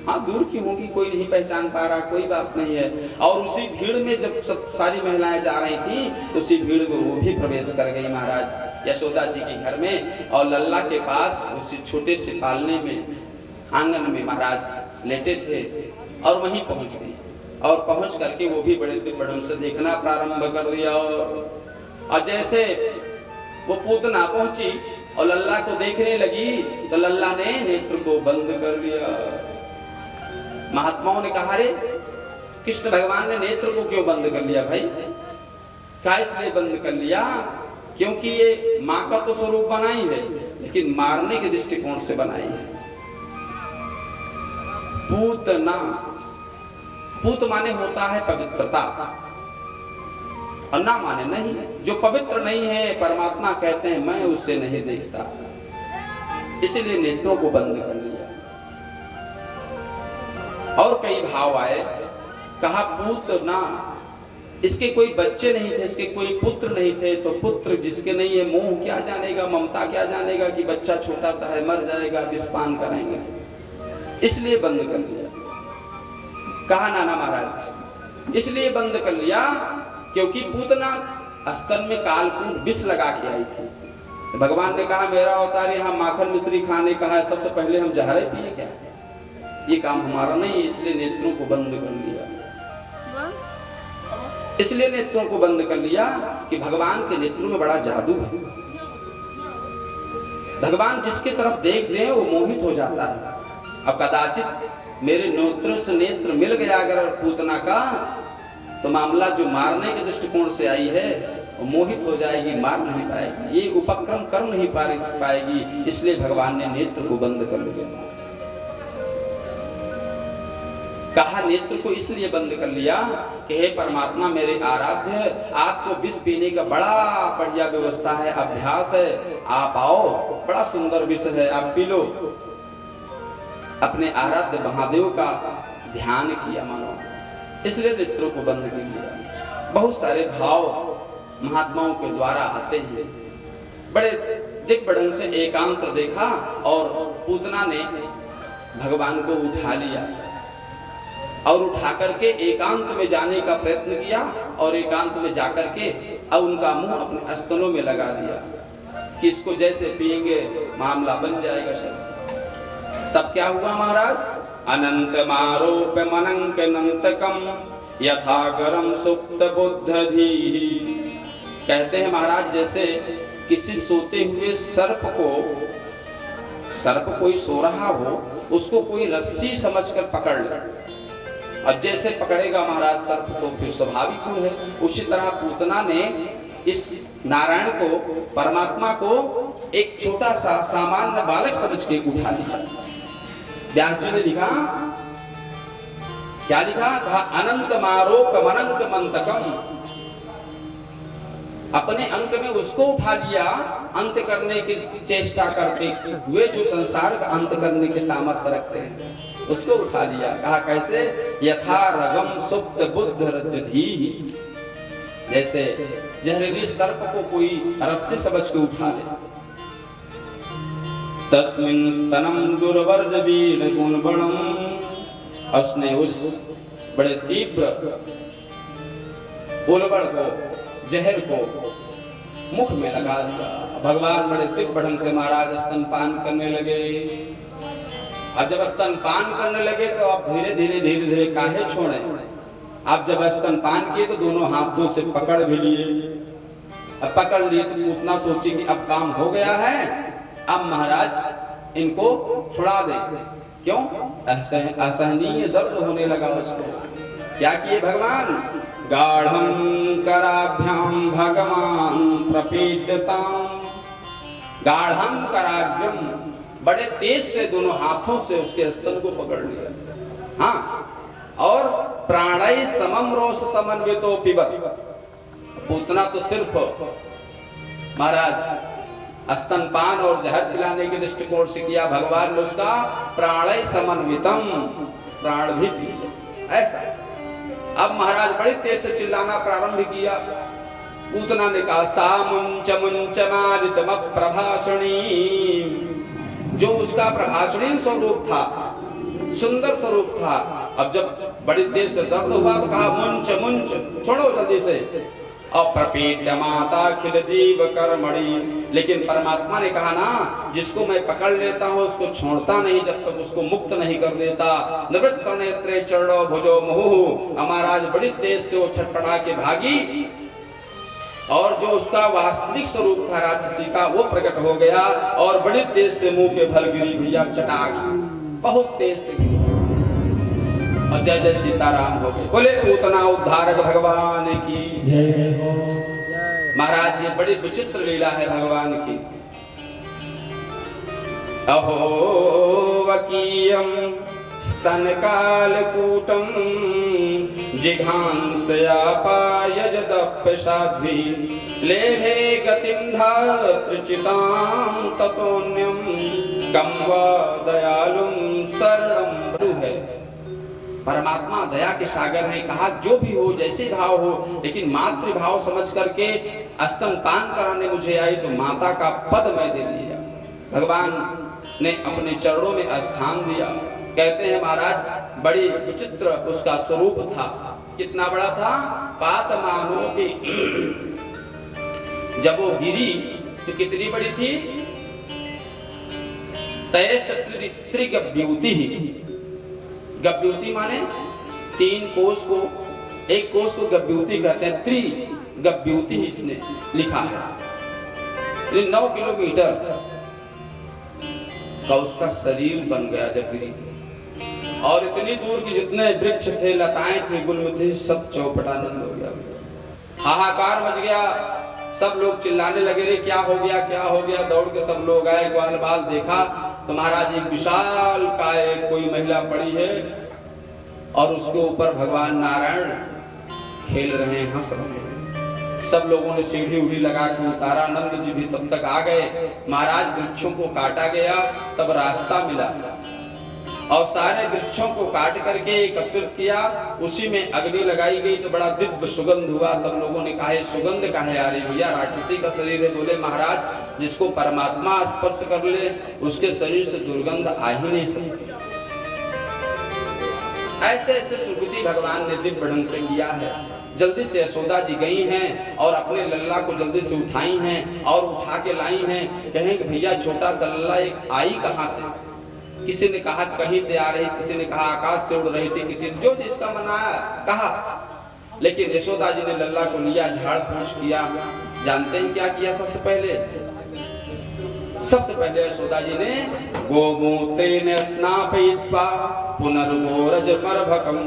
हाँ दूर की होगी, कोई नहीं पहचान पा रहा, कोई बात नहीं है। और उसी भीड़ में जब सब सारी महिलाएं जा रही थी, उसी भीड़ में वो भी प्रवेश कर गई महाराज यशोदा जी के घर में। और लल्ला के पास उसी छोटे से पालने में आंगन में महाराज लेटे थे, और वहीं पहुंच गई। और पहुंच करके वो भी बड़े बड़ों से देखना प्रारंभ कर दिया। और जैसे वो पूतना पहुंची और लल्ला को देखने लगी, तो लल्ला ने नेत्र को बंद कर दिया। महात्माओं ने कहा, रे कृष्ण भगवान ने नेत्र को क्यों बंद कर लिया भाई? क्या इसलिए बंद कर लिया? क्योंकि ये माँ का तो स्वरूप बनाई है, लेकिन मारने के दृष्टिकोण से बनाई है। पूतना, पूत माने होता है पवित्रता, और ना माने नहीं। जो पवित्र नहीं है, परमात्मा कहते हैं मैं उससे नहीं देखता, इसीलिए नेत्रों को बंद कर लिया। और कई भाव आए। कहा पूतना, इसके कोई बच्चे नहीं थे, इसके कोई पुत्र नहीं थे, तो पुत्र जिसके नहीं है मोह क्या जानेगा, ममता क्या जानेगा कि बच्चा छोटा सा है, मर जाएगा, विषपान करेंगे, इसलिए बंद कर लिया। कहा नाना महाराज इसलिए बंद कर लिया क्योंकि पूतना स्तन में कालकूट विष लगा के आई थी। तो भगवान ने कहा मेरा अवतार यहाँ माखन मिश्री खाने का है, सबसे पहले हम जहर पिए क्या? ये काम हमारा नहीं है, इसलिए नेत्रों को बंद कर लिया। इसलिए नेत्रों को बंद कर लिया कि भगवान के नेत्रों में बड़ा जादू है। भगवान जिसके तरफ देख दे वो मोहित हो जाता है। अब कदाचित मेरे नेत्र से नेत्र मिल गया अगर पूतना का, तो मामला जो मारने के दृष्टिकोण से आई है वो मोहित हो जाएगी, मार नहीं पाएगी, ये उपक्रम कर नहीं पाएगी। इसलिए भगवान ने नेत्र को बंद कर लिया। कहा नेत्र को इसलिए बंद कर लिया कि हे परमात्मा मेरे आराध्य, आपको विष पीने का बड़ा बढ़िया व्यवस्था है, अभ्यास है, आप आओ, बड़ा सुंदर विष है, आप पी लो। अपने आराध्य महादेव का ध्यान किया मानो, इसलिए नेत्रों को बंद कर लिया। बहुत सारे भाव महात्माओं के द्वारा आते हैं। बड़े दिव्य ढंग से एकांत देखा और पूतना ने भगवान को उठा लिया और उठा करके एकांत में जाने का प्रयत्न किया और एकांत में जाकर के अब उनका मुंह अपने स्तनों में लगा दिया कि इसको जैसे पिएंगे मामला बन जाएगा सब। तब क्या हुआ महाराज? अनंत मारोप मनंक नंतकम यथागरम सुप्त बुद्धधि। कहते हैं महाराज जैसे किसी सोते हुए सर्प कोई सो रहा हो, उसको कोई रस्सी समझकर पकड़ ले, और जैसे पकड़ेगा महाराज सर्प को फिर स्वाभाविक है। उसी तरह पूतना ने इस नारायण को, परमात्मा को एक छोटा सा सामान्य बालक समझ के उठा लिया। व्यास जी ने लिखा, क्या लिखा? कहा अनंत मारोप मनंक मंतकम। अपने अंक में उसको उठा लिया, अंत करने की चेष्टा करते हुए जो संसार का अंत करने के सामर्थ्य रखते हैं, उसको उठा लिया। कहा कैसे? यथा रगम सुप्त बुद्ध रजधी। जैसे जहरीली सर्प को कोई रस्सी समझ के उठा ले। तस्मिन् स्तनम दुर्वर्ज वीर गुणबणम। उसने उस बड़े तीव्र उल्बण को, जहर को मुख में लगा दिया। भगवान बड़े दिव्य ढंग से महाराज स्तनपान करने लगे। अब जब स्तनपान करने लगे तो आप धीरे-धीरे काहे छोड़े? आप जब स्तनपान किए तो दोनों हाथों से पकड़ भी लिए। अब पकड़ लिए तो उतना सोची कि अब काम हो गया है, अब महाराज इनको छुड़ा दे। क्यों? असहनीय दर्द होने लगा उसको। क्या किए भगवान? गाढ़ं कराभ्याम भगवान प्रपीडताम। गाढ़ं कराभ्यम, बड़े तेज से दोनों हाथों से उसके स्तन को पकड़ लिया। हाँ, और प्राणै समम रोष समन्वितो पिबत। पूतना तो सिर्फ महाराज स्तनपान और जहर पिलाने के दृष्टिकोण से किया, भगवान ने उसका प्राणै समन्वितम, प्राण भी पी ऐसा। अब महाराज बड़ी तेज से चिल्लाना प्रारंभ किया। पूतना ने कहा सा मुंच मुंच मारितम प्रभाषणी। जो उसका प्रभाषणी स्वरूप था, सुंदर स्वरूप था, अब जब बड़ी तेज से दर्द हुआ तो कहा मुंच मुंच, छोड़ो जल्दी से। अप्रपीड माता खिल जीव कर्मणि। लेकिन परमात्मा ने कहा ना, जिसको मैं पकड़ लेता हूँ उसको छोड़ता नहीं जब तक उसको मुक्त नहीं कर देता। निवृत्त नेत्रे चरणो भुजो मुहुः। महाराज बड़ी तेज से वो छटपटा के भागी और जो उसका वास्तविक स्वरूप था राक्षसी का वो प्रकट हो गया और बड़ी तेज से मुंह पे भर गिरी भैया, चटाक बहुत तेज से गिरी और जय जय सीताराम हो गए। बोले पूतना उद्धारक भगवान की जय हो। महाराज ये बड़ी विचित्र लीला है भगवान की। अहो वकीयम स्तन कालकूटम जिघांसया पायजदप्यसाध्वी लेभे गतिं धातृचितां ततोन्यम कं वा दयालुं शरणं है। परमात्मा दया के सागर ने कहा जो भी हो, जैसे भाव हो, लेकिन मातृ भाव समझ करके स्तनपान कराने मुझे आई तो माता का पद मैं दे दिया। भगवान ने अपने चरणों में स्थान दिया। कहते हैं महाराज बड़ी विचित्र उसका स्वरूप था। कितना बड़ा था? पातमानों की जब वो गिरी तो कितनी बड़ी थी? त्रिगव्यूति। गव्यूति माने 3 कोस को एक कोष को गव्यूति कहते हैं, त्रिगव्यूति इसने लिखा है। 9 किलोमीटर का उसका शरीर बन गया जब गिरी थी, और इतनी दूर की जितने वृक्ष थे, लताएं थी, गुल्म थे, सब चौपटानंद हो गया। हाहाकार मच गया, सब लोग चिल्लाने लगे, रे क्या हो गया, क्या हो गया। दौड़ के सब लोग आए, ग्वाल बाल देखा तो महाराज एक विशाल काय कोई महिला पड़ी है और उसके ऊपर भगवान नारायण खेल रहे हैं, हंस रहे हैं। सब लोगों ने सीढ़ी उड़ी लगा के उतारा। नंद जी भी तब तक आ गए। महाराज वृक्षों को काटा गया, तब रास्ता मिला और सारे वृक्षों को काट करके एकत्रित किया, उसी में अग्नि लगाई गई तो बड़ा दिव्य सुगंध हुआ। सब लोगों ने कहा सुगंध काहे आ रही भैया, राक्षसी का शरीर है। बोले महाराज जिसको परमात्मा स्पर्श कर ले उसके शरीर से दुर्गंध आ ही नहीं सकती। ऐसे ऐसे सुकृति भगवान ने दिव्य ढंग से किया है। जल्दी से यशोदा जी गई हैं और अपने लल्ला को जल्दी से उठाई हैं और उठा के लाई हैं। कहें कि भैया छोटा सा लल्ला एक आई कहाँ से? किसी ने कहा कहीं से आ रही, किसी ने कहा आकाश से उड़ रही थी, किसी ने जो जिसका मन आया कहा। लेकिन यशोदा जी ने लल्ला को लिया, झाड़ फूंक किया। जानते हैं क्या किया? सबसे पहले यशोदा जी ने गोमूत्रेण स्नापयित्वा पुनर्गोरजमर्भकम्,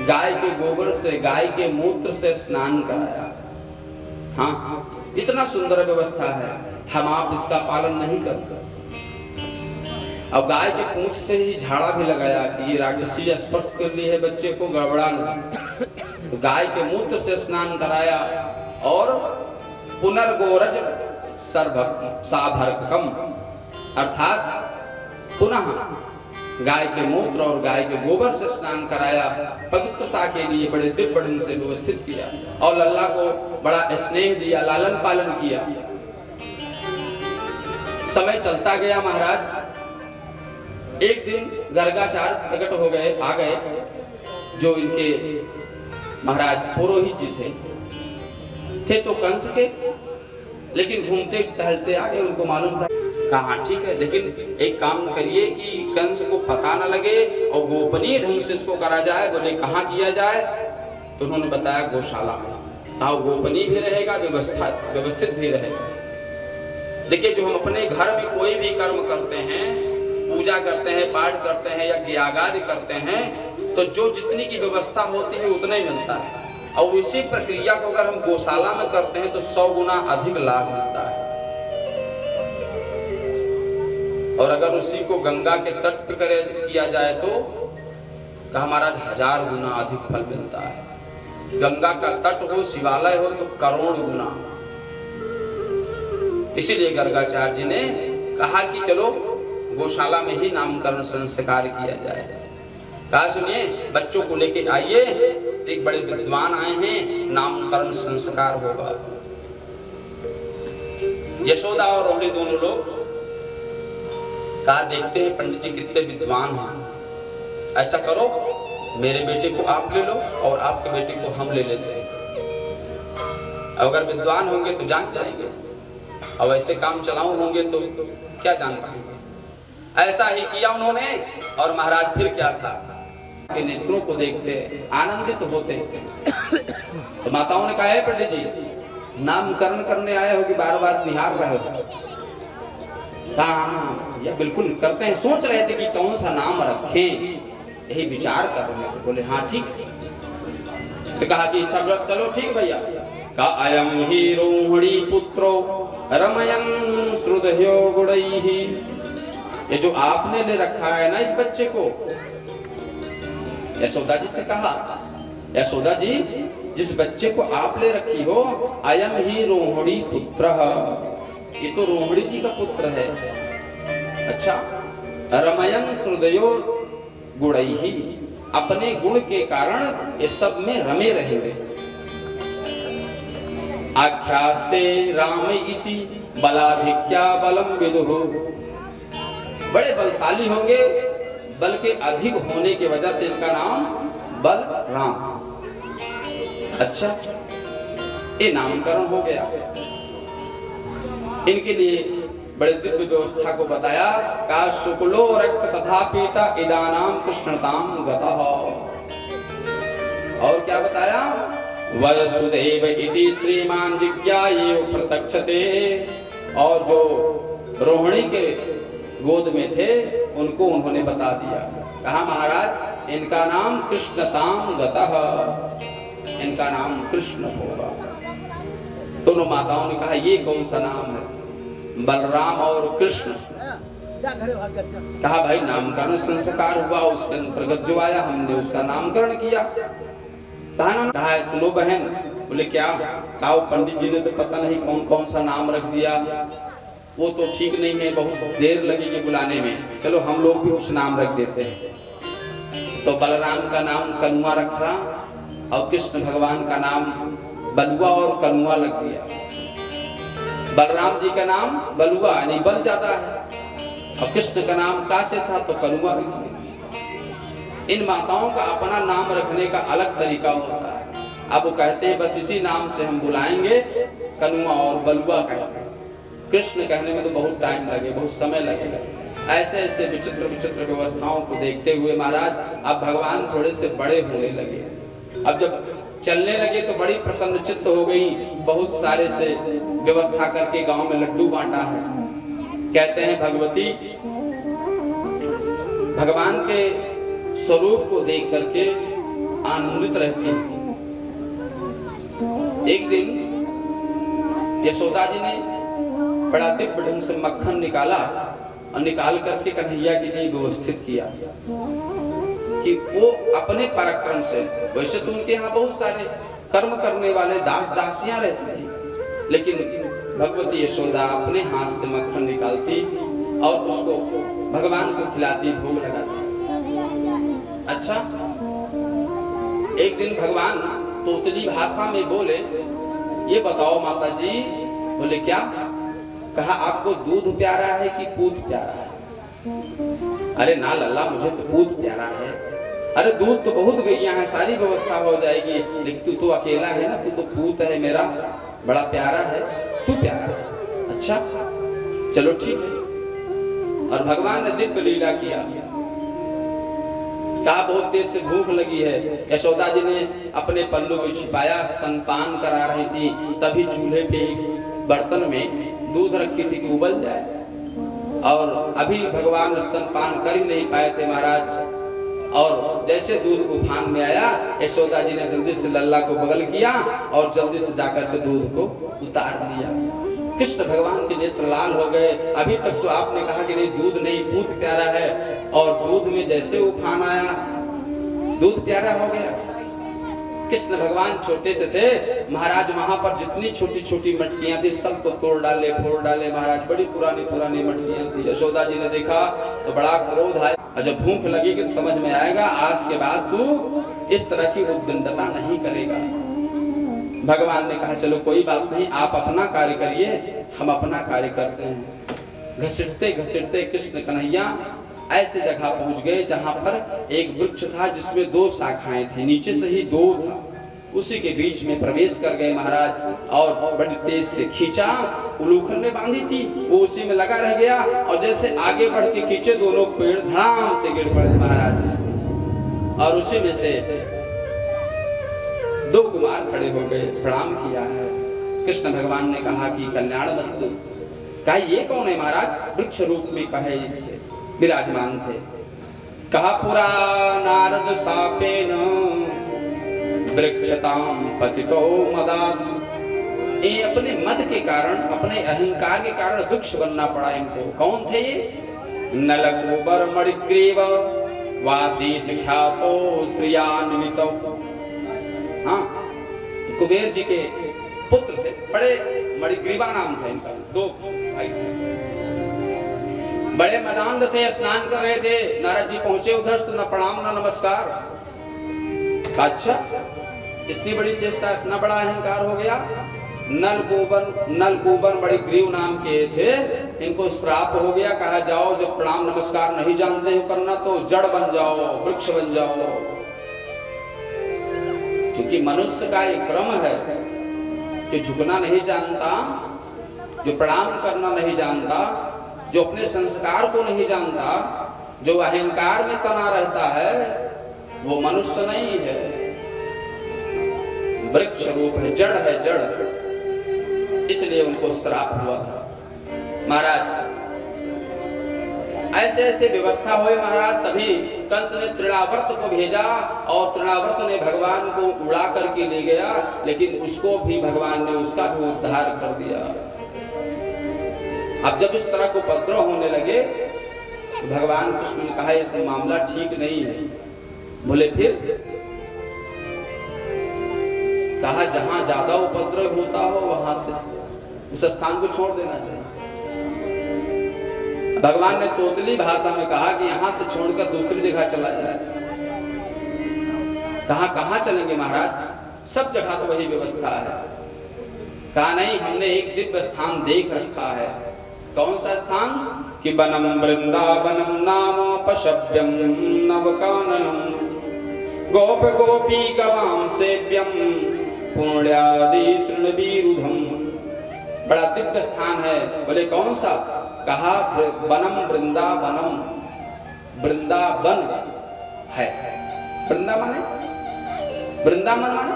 गाय के गोबर से, गाय के मूत्र से स्नान कराया। हाँ, इतना सुंदर व्यवस्था है, हम आप इसका पालन नहीं करते। अब गाय के पूंछ से ही झाड़ा भी लगाया कि ये राक्षसी स्पर्श कर ली है बच्चे को, गड़बड़ा नहीं। तो गाय के मूत्र से स्नान कराया और पुनर्गोरज साभरकम, अर्थात पुनः गाय के मूत्र और गाय के गोबर से स्नान कराया। पवित्रता के लिए बड़े दिव्य ढंग से व्यवस्थित किया और लल्ला को बड़ा स्नेह दिया, लालन पालन किया। समय चलता गया महाराज। एक दिन गर्गाचार्य प्रकट हो गए, आ गए, जो इनके महाराज पुरोहित जी थे तो कंस के, लेकिन घूमते टहलते आ गए। उनको मालूम था, कहा ठीक है, लेकिन एक काम करिए कि कंस को पता न लगे और गोपनीय ढंग से इसको करा जाए। बोले कहाँ किया जाए? तो उन्होंने बताया गौशाला में। कहा गोपनीय भी रहेगा, व्यवस्थित भी रहेगा। देखिए, जो हम अपने घर में कोई भी कर्म करते हैं, पूजा करते हैं, पाठ करते हैं या यागादि करते हैं, तो जो जितनी की व्यवस्था होती है उतना ही मिलता है। और इसी प्रक्रिया को अगर हम गौशाला में करते हैं तो 100 गुना अधिक लाभ मिलता है। और अगर उसी को गंगा के तट पर किया जाए तो कहा महाराज 1000 गुना अधिक फल मिलता है। गंगा का तट हो, शिवालय हो तो करोड़ गुना। इसीलिए गर्गाचार्य जी ने कहा कि चलो गौशाला में ही नामकरण संस्कार किया जाए। कहा सुनिए, बच्चों को लेके आइए, एक बड़े विद्वान आए हैं, नामकरण संस्कार होगा। यशोदा और रोहिणी दोनों लोग कहा देखते हैं पंडित जी कितने विद्वान हैं। ऐसा करो, मेरे बेटे को आप ले लो और आपके बेटे को हम ले लेते हैं। अगर विद्वान होंगे तो जान जाएंगे, और ऐसे काम चलाऊ होंगे तो क्या जान पाएंगे। ऐसा ही किया उन्होंने। और महाराज फिर क्या था कि नेत्रों को देखते आनंदित होते। तो माताओं ने कहा है पंडित जी, नामकरण करने आए हो कि बार बार निहार रहे हो? हाँ, या बिल्कुल करते हैं। सोच रहे थे कि कौन सा नाम रखें, यही विचार कर रहे थे। बोले हाँ ठीक। तो कहा कि इच्छा व्रत, चलो ठीक भैया। का अयम ही रोहिणी पुत्रो रमयन् श्रुधयो गुणैहि, ये जो आपने ले रखा है ना इस बच्चे को, यशोदा जी से कहा, यशोदा जी जिस बच्चे को आप ले रखी हो, अयम ही रोहिणी पुत्र, ये तो रोहिणी जी का पुत्र है। अच्छा, रमयन् श्रुधयो गुणैहि, अपने गुण के कारण ये सब में रमे रहेंगे। आख्यास्ते राम इति बलाधिक्या बलम विदुः, बड़े बलशाली होंगे, बल के अधिक होने की वजह से इनका नाम बलराम। अच्छा, ये नामकरण हो गया। इनके लिए बड़े दिव्य व्यवस्था को बताया। का शुक्लो रक्त तथा पीता इदानाम कृष्णताम गतः, और क्या बताया? वसुदेव इति श्रीमान जिज्ञाये प्रत्यक्षते, और जो रोहिणी के गोद में थे उनको उन्होंने बता दिया। कहा महाराज इनका नाम कृष्णताम गतः, इनका नाम कृष्ण होगा। दोनों माताओं ने कहा ये कौन सा नाम है? बलराम और कृष्ण। कहा भाई नामकरण संस्कार हुआ, उसके अंतर्गत जो आया हमने उसका नामकरण किया। कहा सुनो बहन। बोले क्या? कहा पंडित जी ने तो पता नहीं कौन कौन सा नाम रख दिया, वो तो ठीक नहीं है, बहुत देर लगेगी बुलाने में, चलो हम लोग भी कुछ नाम रख देते हैं। तो बलराम का नाम कनुआ रखा और कृष्ण भगवान का नाम बलुआ और कनुआ लग दिया। बलराम जी का नाम बलुआ यानी बल जाता है, और कृष्ण का नाम का से था तो कनुआ रख दिया। इन माताओं का अपना नाम रखने का अलग तरीका होता है। अब वो कहते हैं बस इसी नाम से हम बुलाएंगे, कनुआ और बलुआ कहेंगे। कृष्ण कहने में तो बहुत टाइम लगे, बहुत समय लगेगा। ऐसे ऐसे विचित्र विचित्र व्यवस्थाओं को देखते हुए महाराज अब भगवान थोड़े से बड़े होने लगे। अब जब चलने लगे तो बड़ी प्रसन्न चित्त हो गई। बहुत सारे से व्यवस्था करके गांव में लड्डू बांटा है। कहते हैं भगवती भगवान के स्वरूप को देख करके आनंदित रहती है। एक दिन यशोदा जी ने बड़ा दिव्य ढंग से मक्खन निकाला और निकाल करके कन्हैया के लिए व्यवस्थित किया कि वो अपने पराक्रम से, वैसे तो उनके यहाँ बहुत सारे कर्म करने वाले दास दासियां रहती थी, लेकिन भगवती यशोदा अपने हाथ से मक्खन निकालती और उसको भगवान को खिलाती, भोग लगाती। अच्छा, एक दिन भगवान तोतली भाषा में बोले, ये बताओ माता जी। बोले क्या? कहा आपको दूध प्यारा है कि पूत प्यारा है? अरे ना लल्ला मुझे तो पूत प्यारा है। अरे दूध तो बहुत गैया है, सारी व्यवस्था हो जाएगी, लेकिन तू तो अकेला है ना, तू तो पूत है, मेरा बड़ा प्यारा है, तू प्यारा है। अच्छा चलो ठीक है। और भगवान ने दिव्य लीला किया। कहा बहुत तेज से भूख लगी है। यशोदा जी ने अपने पल्लू में छिपाया, स्तनपान करा रही थी, तभी चूल्हे पे बर्तन में दूध रखी थी कि उबल जाए, और अभी भगवान स्तनपान कर ही नहीं पाए थे महाराज। और जैसे दूध उफान में आया, यशोदा जी ने जल्दी से लल्ला को बगल किया और जल्दी से जाकर के दूध को उतार लिया। कृष्ण भगवान के नेत्र लाल हो गए। अभी तक तो आपने कहा कि नहीं दूध नहीं पूत प्यारा है, और दूध में जैसे उफान आया दूध प्यारा हो गया। कृष्ण भगवान छोटे से थे महाराज, वहां पर जितनी छोटी छोटी मटकियां थी सबको तोड़ डाले, फोड़ डाले महाराज। बड़ी पुरानी पुरानी मटकियां थी। यशोदा जी ने देखा तो बड़ा क्रोध आया, और जब भूख लगेगी तो समझ में आएगा आज के बाद तू इस तरह की उद्दंडता नहीं करेगा। भगवान ने कहा चलो कोई बात नहीं, आप अपना कार्य करिए, हम अपना कार्य करते हैं। घसीटते घसीटते कृष्ण कन्हैया ऐसे जगह पहुंच गए जहां पर एक वृक्ष था जिसमें दो शाखाएं थी, नीचे से ही दो था। उसी के बीच में प्रवेश कर गए महाराज, और बड़ी तेज से खींचा। उलूखल में बांधी थी, वो उसी में लगा रह गया, और जैसे आगे बढ़ के खींचे दोनों पेड़ धड़ाम से गिर पड़े महाराज, और उसी में से दो कुमार खड़े हो गए, प्रणाम किया है। कृष्ण भगवान ने कहा कि कल्याण वस्तु। कहा ये कौन है महाराज? वृक्ष रूप में कहे इसके विराजमान थे। कहा पुरा नारद सापेन वृक्षताम पतितो मदात्। ये अपने मद के कारण, अपने अहंकार के कारण वृक्ष बनना पड़ा इनको। कौन थे ये? नलकुबर मणिग्रीव वासीत ख्यातो श्रियान्वितो। हाँ, कुबेर जी के पुत्र थे, बड़े मणिग्रीवा नाम था इनका। दो भाई बड़े मदान थे, स्नान कर रहे थे। नारद जी पहुंचे उधर से, न प्रणाम न नमस्कार। अच्छा इतनी बड़ी चेष्टा, इतना बड़ा अहंकार हो गया। नलकुबर मणिग्रीव नाम के थे, इनको श्राप हो गया। कहा जाओ जब प्रणाम नमस्कार नहीं जानते हो करना तो जड़ बन जाओ, वृक्ष बन जाओ। क्योंकि मनुष्य का एक क्रम है, जो झुकना नहीं जानता, जो प्रणाम करना नहीं जानता, जो अपने संस्कार को नहीं जानता, जो अहंकार में तना रहता है, वो मनुष्य नहीं है। वृक्ष रूप है, जड़ है, जड़, इसलिए उनको श्राप हुआ था। महाराज ऐसे ऐसे व्यवस्था हुई महाराज, तभी कंस ने तृणावर्त को भेजा और तृणावर्त ने भगवान को उड़ा करके ले गया, लेकिन उसको भी भगवान ने उसका भी उद्धार कर दिया। अब जब इस तरह को उपद्रव होने लगे तो भगवान कृष्ण ने कहा ये मामला ठीक नहीं है। बोले फिर? कहा जहां ज्यादा उपद्रव होता हो वहां से उस स्थान को छोड़ देना चाहिए। भगवान ने तोतली भाषा में कहा कि यहां से छोड़कर दूसरी जगह चला जाए। कहा कहां चलेंगे महाराज? सब जगह तो वही व्यवस्था है। कहा नहीं, हमने एक दिव्य स्थान देख रखा है। कौन सा स्थान? कि वनम वृंदावनम नाम पशव्यम नवकाननम गोप गोपी गवाम सेव्यम पुण्यादि तृणवीरुधम। बड़ा दिव्य स्थान है। बोले कौन सा? कहा वनम वृंदावनम, वृंदावन है। वृंदावन है, वृंदावन माने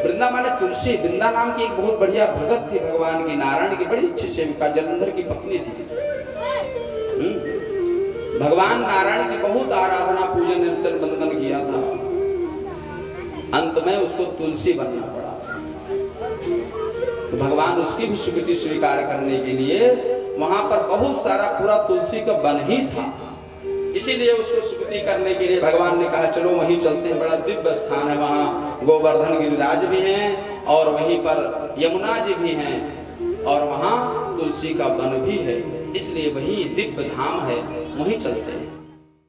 वृंदावन तुलसी। वृंदा नाम की एक बहुत बढ़िया भगत थी भगवान की, नारायण की बड़ी अच्छी सेविका, जलंधर की पत्नी थी। भगवान नारायण की बहुत आराधना पूजन अर्चन बंदन किया था, अंत में उसको तुलसी बनना पड़ा। तो भगवान उसकी भी स्वीकृति स्वीकार करने के लिए वहां पर बहुत सारा पूरा तुलसी का वन ही था, इसीलिए उसको स्वीकृति करने के लिए भगवान ने कहा चलो वहीं चलते हैं। बड़ा दिव्य स्थान है, वहां गोवर्धन गिरिराज भी हैं और वहीं पर यमुना जी भी हैं और वहां तुलसी का वन भी है, इसलिए वही दिव्य धाम है, वहीं चलते हैं।